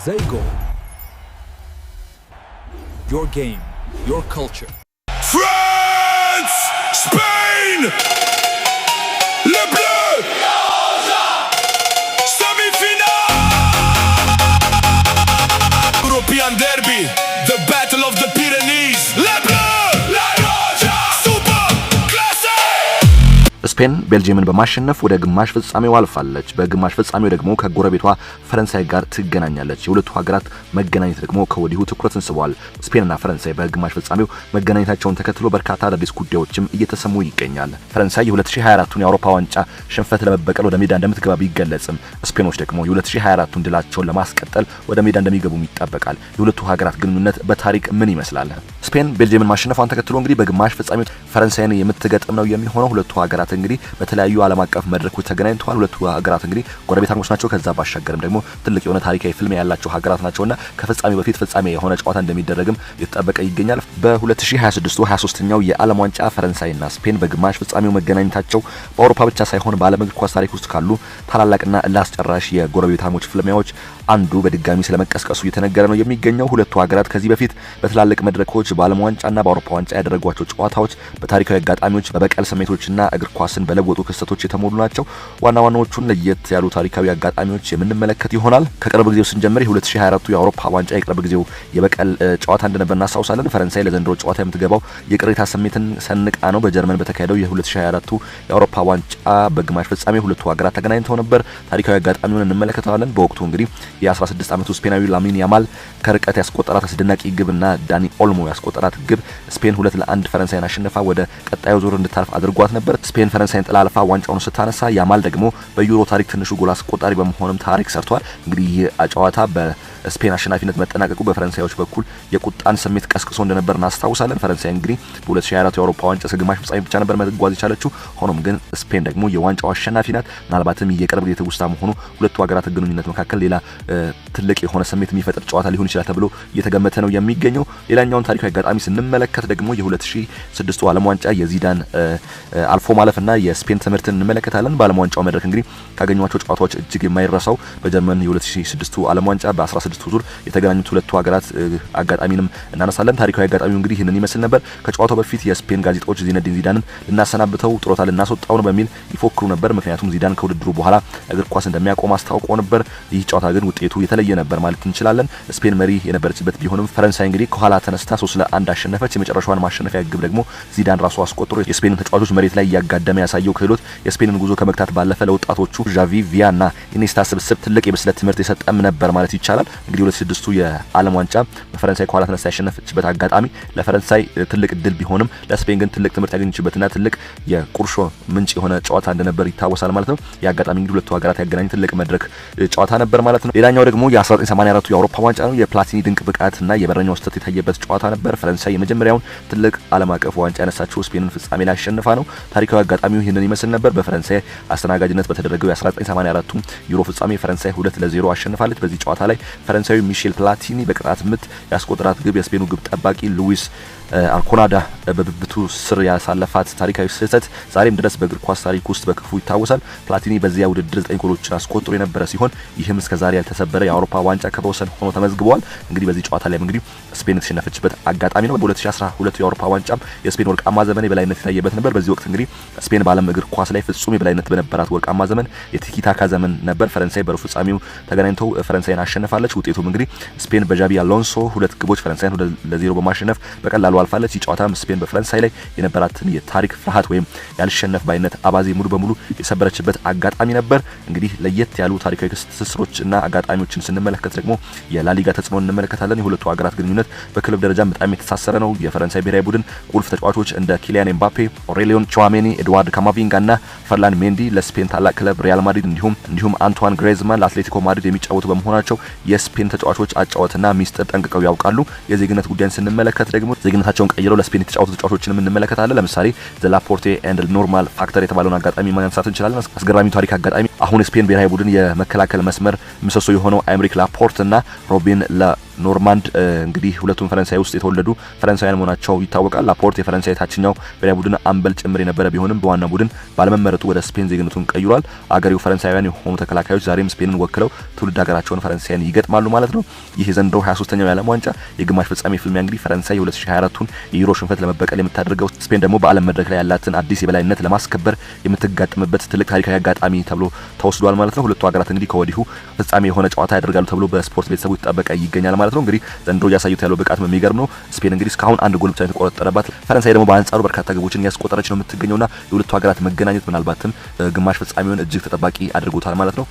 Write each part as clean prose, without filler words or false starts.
Zaygo. Your game, your culture. France, Spain, Le Bleu, semi-finale. European derby, the battle of the Pyrenees. Le Bleu, La Roja, super classic. ስፔን ቤልጂየምን በማሸነፍ ወደ ግማሽ ፍጻሜው አልፋለች። በግማሽ ፍጻሜው ደግሞ ከጎረቤቷ ፈረንሳይ ጋር ትገናኛለች። የሁለቱ ሀገራት መገናኘት ደግሞ ከወዲሁ ትኩረትን ስቧል። ስፔንና ፈረንሳይ በግማሽ ፍጻሜው መገናኘታቸውን ተከትሎ በርካታ አዳዲስ ጉዳዮችም እየተሰሙ ይገኛል። ፈረንሳይ የ2024ቱን የአውሮፓ ዋንጫ ሽንፈት ለመበቀል ወደ ሜዳ እንደምትገባ ቢገለጽም ስፔኖች ደግሞ የ2024ቱን ድላቸውን ለማስቀጠል ወደ ሜዳ እንደሚገቡም ይጠበቃል። የሁለቱ ሀገራት ግንኙነት በታሪክ ምን ይመስላል? ስፔን ቤልጂየምን ማሸነፏን ተከትሎ እንግዲህ በግማሽ ፍጻሜው ፈረንሳይን የምትገጥም ነው የሚሆነው። ሁለቱ ሀገራት እንግዲህ በተለያዩ ዓለም አቀፍ መድረኮች ተገናኝተዋል። ሁለቱ ሀገራት እንግዲህ ጎረቤታሞች ናቸው። ከዛ ባሻገርም ደግሞ ትልቅ የሆነ ታሪካዊ ፍልሚያ ያላቸው ሀገራት ናቸውና ከፍጻሜው በፊት ፍጻሜ የሆነ ጨዋታ እንደሚደረግም የተጠበቀ ይገኛል። በ2026ኛው የዓለም ዋንጫ ፈረንሳይና ስፔን በግማሽ ፍጻሜው መገናኘታቸው በአውሮፓ ብቻ ሳይሆን በዓለም እግር ኳስ ታሪክ ውስጥ ካሉ ታላላቅና ላስጨራሽ የጎረቤታሞች ፍልሚያዎች አንዱ በድጋሚ ስለመቀስቀሱ እየተነገረ ነው የሚገኘው። ሁለቱ ሀገራት ከዚህ በፊት በትላልቅ መድረኮች በዓለም ዋንጫና በአውሮፓ ዋንጫ ያደረጓቸው ጨዋታዎች በታሪካዊ አጋጣሚዎች፣ በበቀል ስሜቶችና እግር ኳስን በለወጡ ክስተቶች የተሞሉ ናቸው። ዋና ዋናዎቹን ለየት ያሉ ታሪካዊ አጋጣሚዎች የምንመለከት ይሆናል። ከቅርብ ጊዜው ስንጀምር የ2024ቱ የአውሮፓ ዋንጫ የቅርብ ጊዜው የበቀል ጨዋታ እንደነበር እናስታውሳለን። ፈረንሳይ ለዘንድሮ ጨዋታ የምትገባው የቅሬታ ስሜትን ሰንቃ ነው። በጀርመን በተካሄደው የ2024ቱ የአውሮፓ ዋንጫ በግማሽ ፍጻሜ ሁለቱ ሀገራት ተገናኝተው ነበር። ታሪካዊ አጋጣሚውን እንመለከታለን። በወቅቱ እንግዲህ የ16 ዓመቱ ስፔናዊ ላሚን ያማል ከርቀት ያስቆጠራት አስደናቂ ግብና ዳኒ ኦልሞ ያስቆጠራት ግብ ስፔን 2-1 ፈረንሳይን አሸንፋ ወደ ቀጣዩ ዙር እንድታልፍ አድርጓት ነበር። ስፔን ፈረንሳይን ጥላ አልፋ ዋንጫውን ስታነሳ ያማል ደግሞ በዩሮ ታሪክ ትንሹ ጎል አስቆጣሪ በመሆንም ታሪክ ሰርቷል። እንግዲህ ይህ ጨዋታ በስፔን አሸናፊነት መጠናቀቁ በፈረንሳዮች በኩል የቁጣን ስሜት ቀስቅሶ እንደነበር እናስታውሳለን። ፈረንሳይ እንግዲህ በ2024 የአውሮፓ ዋንጫ ግማሽ ፍጻሜ ብቻ ነበር መጓዝ የቻለችው። ሆኖም ግን ስፔን ደግሞ የዋንጫው አሸናፊ ናት። ምናልባትም የቅርብ ጊዜ ትውስታ መሆኑ ሁለቱ ሀገራት ግንኙነት መካከል ሌላ ትልቅ የሆነ ስሜት የሚፈጥር ጨዋታ ሊሆን ይችላል ተብሎ እየተገመተ ነው የሚገኘው። ሌላኛውን ታሪካዊ አጋጣሚ ስንመለከት ደግሞ የ2006 ዓለም ዋንጫ የዚዳን አልፎ ማለፍና የስፔን ትምህርትን እንመለከታለን። በዓለም ዋንጫው መድረክ እንግዲህ ካገኟቸው ጨዋታዎች እጅግ የማይረሳው በጀርመን የ2006 ዓለም ዋንጫ በ16 ዙር የተገናኙት ሁለቱ ሀገራት አጋጣሚንም እናነሳለን። ታሪካዊ አጋጣሚው እንግዲህ ይህንን ይመስል ነበር። ከጨዋታው በፊት የስፔን ጋዜጦች ዚነዲን ዚዳንን ልናሰናብተው ጥሮታ ልናስወጣው ነው በሚል ይፎክሩ ነበር። ምክንያቱም ዚዳን ከውድድሩ በኋላ እግር ኳስ እንደሚያቆም አስታውቆ ነበር። ይህ ጨዋታ ግን ውጤቱ የተለየ ነበር ማለት እንችላለን። ስፔን መሪ የነበረችበት ቢሆንም ፈረንሳይ እንግዲህ ከኋላ ተነስታ 3-1 አሸነፈች። የመጨረሻዋን ማሸነፊያ ግብ ደግሞ ዚዳን ራሱ አስቆጥሮ የስፔንን ተጫዋቾች መሬት ላይ ያጋደመ ያሳየው ክህሎት የስፔንን ጉዞ ከመግታት ባለፈ ለወጣቶቹ ዣቪ፣ ቪያና ኢኔስታ ስብስብ ትልቅ የብስለት ትምህርት የሰጠም ነበር ማለት ይቻላል። እንግዲህ 2006ቱ የዓለም ዋንጫ በፈረንሳይ ከኋላ ተነስታ ያሸነፈችበት አጋጣሚ ለፈረንሳይ ትልቅ ድል ቢሆንም ለስፔን ግን ትልቅ ትምህርት ያገኘችበትና ትልቅ የቁርሾ ምንጭ የሆነ ጨዋታ እንደነበር ይታወሳል ማለት ነው። የአጋጣሚ እንግዲህ ሁለቱ ሀገራት ያገናኝ ትልቅ መድረክ ጨዋታ ነበር ማለት ነው። ሌላኛው ደግሞ የ1984ቱ የአውሮፓ ዋንጫ ነው። የፕላቲኒ ድንቅ ብቃትና የበረኛው ስህተት የታየበት ጨዋታ ነበር። ፈረንሳይ የመጀመሪያውን ትልቅ ዓለም አቀፍ ዋንጫ ያነሳችው ስፔንን ፍጻሜ ላይ አሸንፋ ነው። ታሪካዊ አጋጣሚው ይህንን ይመስል ነበር። በፈረንሳይ አስተናጋጅነት በተደረገው የ1984ቱ ዩሮ ፍጻሜ ፈረንሳይ 2-0 አሸንፋለች። በዚህ ጨዋታ ላይ ፈረንሳዊ ሚሼል ፕላቲኒ በቅጣት ምት ያስቆጠራት ግብ የስፔኑ ግብ ጠባቂ ሉዊስ አልኮናዳ በብብቱ ስር ያሳለፋት ታሪካዊ ስህተት ዛሬም ድረስ በእግር ኳስ ታሪክ ውስጥ በክፉ ይታወሳል። ፕላቲኒ በዚያ ውድድር 9 ጎሎችን አስቆጥሮ የነበረ ሲሆን ይህም እስከዛሬ ያልተሰበረ የአውሮፓ ዋንጫ ከበወሰን ሆኖ ተመዝግቧል። እንግዲህ በዚህ ጨዋታ ላይ እንግዲህ ስፔን የተሸነፈችበት አጋጣሚ ነው። በ2012 የአውሮፓ ዋንጫም የስፔን ወርቃማ ዘመን የበላይነት የታየበት ነበር። በዚህ ወቅት እንግዲህ ስፔን በዓለም እግር ኳስ ላይ ፍጹም የበላይነት በነበራት ወርቃማ ዘመን የቲኪታካ ዘመን ነበር። ፈረንሳይ በሩብ ፍጻሜው ተገናኝተው ፈረንሳይን አሸንፋለች። ውጤቱም እንግዲህ ስፔን በዣቢ አሎንሶ 2 ግቦች ፈረንሳይን 2-0 በማሸነፍ በቀላሉ አልፋለች። ይህ ጨዋታም ስፔን በፈረንሳይ ላይ የነበራትን የታሪክ ፍርሃት ወይም ያልሸነፍ ባይነት አባዜ ሙሉ በሙሉ የሰበረችበት አጋጣሚ ነበር። እንግዲህ ለየት ያሉ ታሪካዊ ክስተቶችና አጋጣሚዎችን ስንመለከት ደግሞ የላሊጋ ተጽዕኖ እንመለከታለን። የሁለቱ ሀገራት ግንኙነት በክለብ ደረጃ በጣም የተሳሰረ ነው። የፈረንሳይ ብሔራዊ ቡድን ቁልፍ ተጫዋቾች እንደ ኪሊያን ኤምባፔ፣ ኦሬሊዮን ቹዋሜኒ፣ ኤድዋርድ ካማቪንጋና ፈርላን ሜንዲ ለስፔን ታላቅ ክለብ ሪያል ማድሪድ እንዲሁም አንቷን ግሬዝማን ለአትሌቲኮ ማድሪድ የሚጫወቱ በመሆናቸው የስፔን ተጫዋቾች አጫወትና ሚስጥር ጠንቅቀው ያውቃሉ። የዜግነት ጉዳይን ስንመለከት ደግሞ ዜግነታቸውን ቀይረው ለስፔን የተጫወቱ ተጫዋቾችንም እንመለከታለን። ለምሳሌ ዘላፖርቴ ኤንድ ኖርማል ፋክተር የተባለውን አጋጣሚ ማንሳት እንችላለን። አስገራሚው ታሪክ አጋጣሚ አሁን ስፔን ብሔራዊ ቡድን የመከላከል መስመር ምሰሶ የሆነው አይምሪክ ላፖርት እና ሮቢን ኖርማንድ እንግዲህ ሁለቱም ፈረንሳይ ውስጥ የተወለዱ ፈረንሳውያን መሆናቸው ይታወቃል። ላፖርት የፈረንሳይ ታችኛው ብሔራዊ ቡድን አምበል ጭምር የነበረ ቢሆንም በዋና ቡድን ባለመመረጡ ወደ ስፔን ዜግነቱን ቀይሯል። አገሬው ፈረንሳውያን የሆኑ ተከላካዮች ዛሬም ስፔንን ወክለው ትውልድ ሀገራቸውን ፈረንሳይን ይገጥማሉ ማለት ነው። ይህ የዘንድሮው 23ኛው የዓለም ዋንጫ የግማሽ ፍጻሜ ፍልሚያ እንግዲህ ፈረንሳይ የ2024ቱን የዩሮ ሽንፈት ለመበቀል የምታደርገው ስፔን ደግሞ በዓለም መድረክ ላይ ያላትን አዲስ የበላይነት ለማስከበር የምትጋጥምበት ትልቅ ታሪካዊ አጋጣሚ ተብሎ ተወስዷል ማለት ነው። ሁለቱ ሀገራት እንግዲህ ከወዲሁ ፍጻሜ የሆነ ጨዋታ ያደርጋሉ ተብሎ በስፖርት ቤተሰቡ ይጠበቃ ይገኛል ማለት ነው። እንግዲህ ዘንድሮ እያሳዩት ያለው ብቃት የሚገርም ነው። ስፔን እንግዲህ እስካሁን አንድ ጎል ብቻ የተቆጠረባት፣ ፈረንሳይ ደግሞ በአንጻሩ በርካታ ግቦችን እያስቆጠረች ነው የምትገኘውና የሁለቱ ሀገራት መገናኘት ምናልባትም ግማሽ ፍጻሜውን እጅግ ተጠባቂ አድርጎታል ማለት ነው።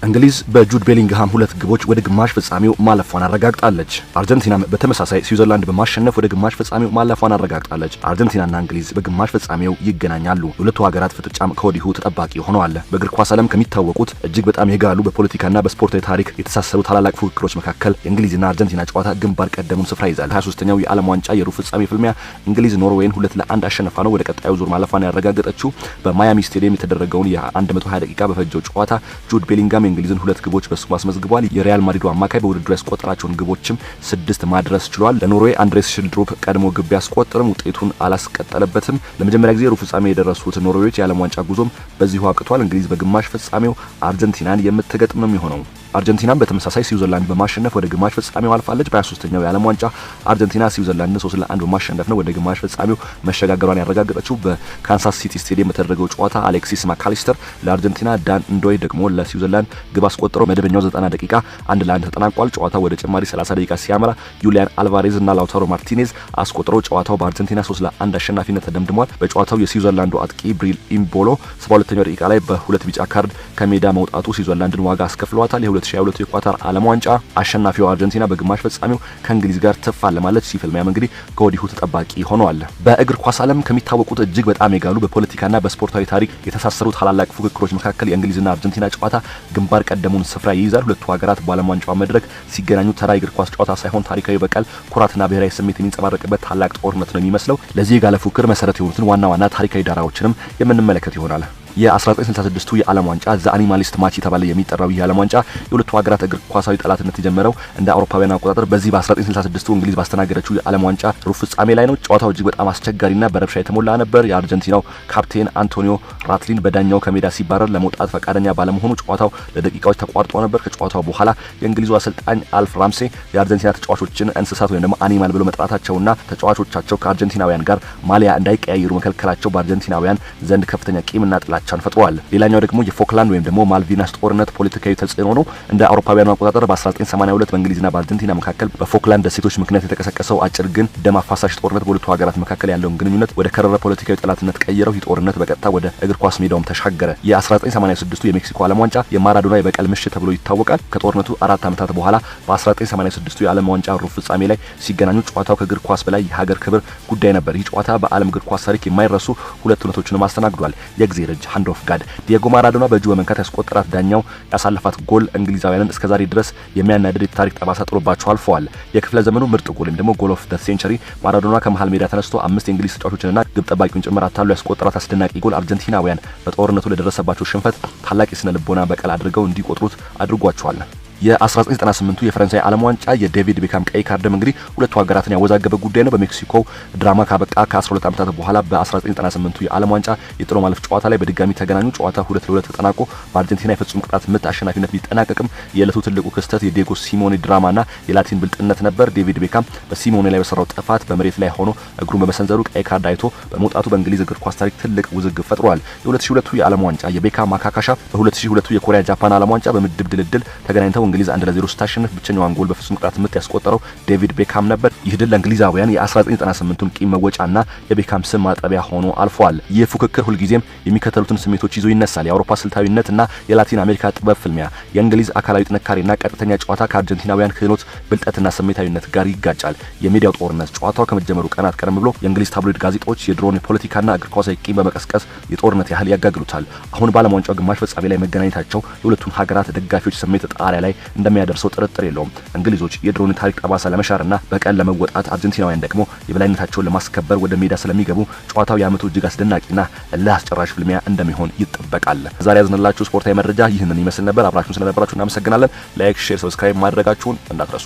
እንግሊዝ በጁድ ቤሊንግሃም 2 ግቦች ወደ ግማሽ ፍጻሜው ማለፏን አረጋግጣለች። አርጀንቲናም በተመሳሳይ ስዊዘርላንድ በማሸነፍ ወደ ግማሽ ፍጻሜው ማለፏን አረጋግጣለች። አርጀንቲናና እንግሊዝ በግማሽ ፍጻሜው ይገናኛሉ። የሁለቱ ሀገራት ፍጥጫም ከወዲሁ ተጠባቂ ሆነዋል። በእግር ኳስ ዓለም ከሚታወቁት እጅግ በጣም የጋሉ በፖለቲካና በስፖርታዊ ታሪክ የተሳሰሩ ታላላቅ ፉክክሮች መካከል የእንግሊዝና አርጀንቲና ጨዋታ ግንባር ቀደሙን ስፍራ ይዛል። 23ኛው የዓለም ዋንጫ የሩብ ፍጻሜ ፍልሚያ እንግሊዝ ኖርዌይን 2-1 አሸነፋ ነው ወደ ቀጣዩ ዙር ማለፏን ያረጋገጠችው። በማያሚ ስቴዲየም የተደረገውን የ120 ደቂቃ በፈጀው ጨዋታ ጁድ ቤሊንግሃም እንግሊዝን 2 ግቦች በስሙ አስመዝግቧል። የሪያል ማድሪዱ አማካይ በውድድሩ ያስቆጠራቸውን ግቦችም 6 ማድረስ ችሏል። ለኖርዌይ አንድሬስ ሽልድሮፕ ቀድሞ ግብ ያስቆጠረም ውጤቱን አላስቀጠለበትም። ለመጀመሪያ ጊዜ ሩብ ፍጻሜ የደረሱት ኖርዌዮች የዓለም ዋንጫ ጉዞም በዚሁ አቅቷል። እንግሊዝ በግማሽ ፍጻሜው አርጀንቲናን የምትገጥም ነው የሚሆነው። አርጀንቲናም በተመሳሳይ ስዊዘርላንድ በማሸነፍ ወደ ግማሽ ፍጻሜው አልፋለች። በ23ኛው የዓለም ዋንጫ አርጀንቲና ስዊዘርላንድን 3-1 በማሸነፍ ነው ወደ ግማሽ ፍጻሜው መሸጋገሯን ያረጋገጠችው። በካንሳስ ሲቲ ስቴዲየም በተደረገው ጨዋታ አሌክሲስ ማካሊስተር ለአርጀንቲና፣ ዳን እንዶይ ደግሞ ለስዊዘርላንድ ግብ አስቆጥረው መደበኛው 90 ደቂቃ 1-1 ተጠናቋል። ጨዋታው ወደ ጭማሪ 30 ደቂቃ ሲያመራ ዩሊያን አልቫሬዝ እና ላውታሮ ማርቲኔዝ አስቆጥረው ጨዋታው በአርጀንቲና 3-1 አሸናፊነት ተደምድሟል። በጨዋታው የስዊዘርላንዱ አጥቂ ብሪል ኢምቦሎ 72ኛው ደቂቃ ላይ በሁለት ቢጫ ካርድ ከሜዳ መውጣቱ ስዊዘርላንድን ዋጋ አስከፍሏታል። 2022 የኳታር ዓለም ዋንጫ አሸናፊው አርጀንቲና በግማሽ ፍጻሜው ከእንግሊዝ ጋር ትፋለማለች። ሲፍልሚያም እንግዲህ ከወዲሁ ተጠባቂ ሆነዋል። በእግር ኳስ ዓለም ከሚታወቁት እጅግ በጣም የጋሉ በፖለቲካና በስፖርታዊ ታሪክ የተሳሰሩ ታላላቅ ፉክክሮች መካከል የእንግሊዝና አርጀንቲና ጨዋታ ግንባር ቀደሙን ስፍራ ይይዛል። ሁለቱ ሀገራት በዓለም ዋንጫው መድረክ ሲገናኙ ተራ እግር ኳስ ጨዋታ ሳይሆን ታሪካዊ በቀል፣ ኩራትና ብሔራዊ ስሜት የሚንጸባረቅበት ታላቅ ጦርነት ነው የሚመስለው። ለዚህ የጋለ ፉክክር መሰረት የሆኑትን ዋና ዋና ታሪካዊ ዳራዎችንም የምንመለከት ይሆናል። የ1966ቱ የዓለም ዋንጫ ዘ አኒማሊስት ማች የተባለ የሚጠራው ይህ የዓለም ዋንጫ የሁለቱ ሀገራት እግር ኳሳዊ ጠላትነት የጀመረው እንደ አውሮፓውያን አቆጣጠር በዚህ በ1966ቱ እንግሊዝ ባስተናገደችው የዓለም ዋንጫ ሩብ ፍጻሜ ላይ ነው። ጨዋታው እጅግ በጣም አስቸጋሪና በረብሻ የተሞላ ነበር። የአርጀንቲናው ካፕቴን አንቶኒዮ ራትሊን በዳኛው ከሜዳ ሲባረር ለመውጣት ፈቃደኛ ባለመሆኑ ጨዋታው ለደቂቃዎች ተቋርጦ ነበር። ከጨዋታው በኋላ የእንግሊዙ አሰልጣኝ አልፍ ራምሴ የአርጀንቲና ተጫዋቾችን እንስሳት ወይም ደግሞ አኒማል ብሎ መጥራታቸውና ተጫዋቾቻቸው ከአርጀንቲናውያን ጋር ማሊያ እንዳይቀያየሩ መከልከላቸው በአርጀንቲናውያን ዘንድ ከፍተኛ ቂምና ጥላቻ ፈጥሯል። ሌላኛው ደግሞ የፎክላንድ ወይም ደግሞ ማልቪናስ ጦርነት ፖለቲካዊ ተጽዕኖ ነው። እንደ አውሮፓውያኑ አቆጣጠር በ1982 በእንግሊዝና በአርጀንቲና መካከል በፎክላንድ ደሴቶች ምክንያት የተቀሰቀሰው አጭር ግን ደም አፋሳሽ ጦርነት በሁለቱ ሀገራት መካከል ያለውን ግንኙነት ወደ ከረረ ፖለቲካዊ ጠላትነት ቀየረው። ይህ ጦርነት በቀጥታ ወደ እግር ኳስ ሜዳውም ተሻገረ። የ1986ቱ የሜክሲኮ ዓለም ዋንጫ የማራዶና የበቀል ምሽት ተብሎ ይታወቃል። ከጦርነቱ 4 ዓመታት በኋላ በ1986ቱ የዓለም ዋንጫ ሩብ ፍጻሜ ላይ ሲገናኙ ጨዋታው ከእግር ኳስ በላይ የሀገር ክብር ጉዳይ ነበር። ይህ ጨዋታ በዓለም እግር ኳስ ታሪክ የማይረሱ ሁለት እውነቶችንም አስተናግዷል። የእግዚአብሔር እጅ ሃንድ ኦፍ ጋድ ዲየጎ ማራዶና በእጁ በመንካት ያስቆጠራት ዳኛው ያሳለፋት ጎል እንግሊዛውያንን እስከዛሬ ድረስ የሚያናድድ የታሪክ ጠባሳ ጥሎባቸው አልፈዋል። የክፍለ ዘመኑ ምርጥ ጎል ወይም ደግሞ ጎል ኦፍ ዘ ሴንቸሪ ማራዶና ከመሃል ሜዳ ተነስቶ 5 የእንግሊዝ ተጫዋቾችንና ግብ ጠባቂውን ጭምር አታሎ ያስቆጠራት አስደናቂ ጎል አርጀንቲናውያን በጦርነቱ ለደረሰባቸው ሽንፈት ታላቅ የስነ ልቦና በቀል አድርገው እንዲቆጥሩት አድርጓቸዋል። የ1998ቱ የፈረንሳይ ዓለም ዋንጫ የዴቪድ ቤካም ቀይ ካርድም እንግዲህ ሁለቱ ሀገራትን ያወዛገበ ጉዳይ ነው። በሜክሲኮ ድራማ ካበቃ ከ12 ዓመታት በኋላ በ1998ቱ የዓለም ዋንጫ የጥሎ ማለፍ ጨዋታ ላይ በድጋሚ ተገናኙ። ጨዋታ 2-2 ተጠናቆ በአርጀንቲና የፍጹም ቅጣት ምት አሸናፊነት ቢጠናቀቅም የዕለቱ ትልቁ ክስተት የዲየጎ ሲሞኔ ድራማና የላቲን ብልጥነት ነበር። ዴቪድ ቤካም በሲሞኔ ላይ በሰራው ጥፋት በመሬት ላይ ሆኖ እግሩን በመሰንዘሩ ቀይ ካርድ አይቶ በመውጣቱ በእንግሊዝ እግር ኳስ ታሪክ ትልቅ ውዝግብ ፈጥሯል። የ2002ቱ የዓለም ዋንጫ የቤካም ማካካሻ በ2002ቱ የኮሪያ ጃፓን ዓለም ዋንጫ በምድብ ድልድል ተገናኝተው እንግሊዝ 1-0 ስታሸንፍ ብቸኛዋን ጎል በፍጹም ቅጣት ምት ያስቆጠረው ዴቪድ ቤካም ነበር። ይህ ድል ለእንግሊዛውያን የ1998ቱን ቂም መወጫና የቤካም ስም ማጠቢያ ሆኖ አልፏል። ይህ ፉክክር ሁልጊዜም የሚከተሉትን ስሜቶች ይዞ ይነሳል። የአውሮፓ ስልታዊነትና የላቲን አሜሪካ ጥበብ ፍልሚያ፣ የእንግሊዝ አካላዊ ጥንካሬና ቀጥተኛ ጨዋታ ከአርጀንቲናውያን ክህሎት ብልጠትና ስሜታዊነት ጋር ይጋጫል። የሜዳው ጦርነት ጨዋታው ከመጀመሩ ቀናት ቀደም ብሎ የእንግሊዝ ታብሎይድ ጋዜጦች የድሮን ፖለቲካና እግር ኳሳዊ ቂም በመቀስቀስ የጦርነት ያህል ያጋግሉታል። አሁን በዓለም ዋንጫው ግማሽ ፍጻሜ ላይ መገናኘታቸው የሁለቱን ሀገራት ደጋፊዎች ስሜት ጣሪያ ላይ እንደሚያደርሰው ጥርጥር የለውም። እንግሊዞች የድሮን ታሪክ ጠባሳ ለመሻርና በቀል ለመወጣት፣ አርጀንቲናውያን ደግሞ የበላይነታቸውን ለማስከበር ወደ ሜዳ ስለሚገቡ ጨዋታው የዓመቱ እጅግ አስደናቂና እልህ አስጨራሽ ፍልሚያ እንደሚሆን ይጠበቃል። ዛሬ ያዝንላችሁ ስፖርታዊ መረጃ ይህንን ይመስል ነበር። አብራችሁን ስለነበራችሁ እናመሰግናለን። ላይክ፣ ሼር፣ ሰብስክራይብ ማድረጋችሁን እንዳትረሱ።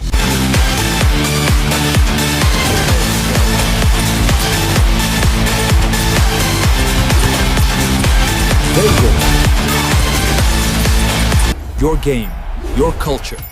Your game, your culture.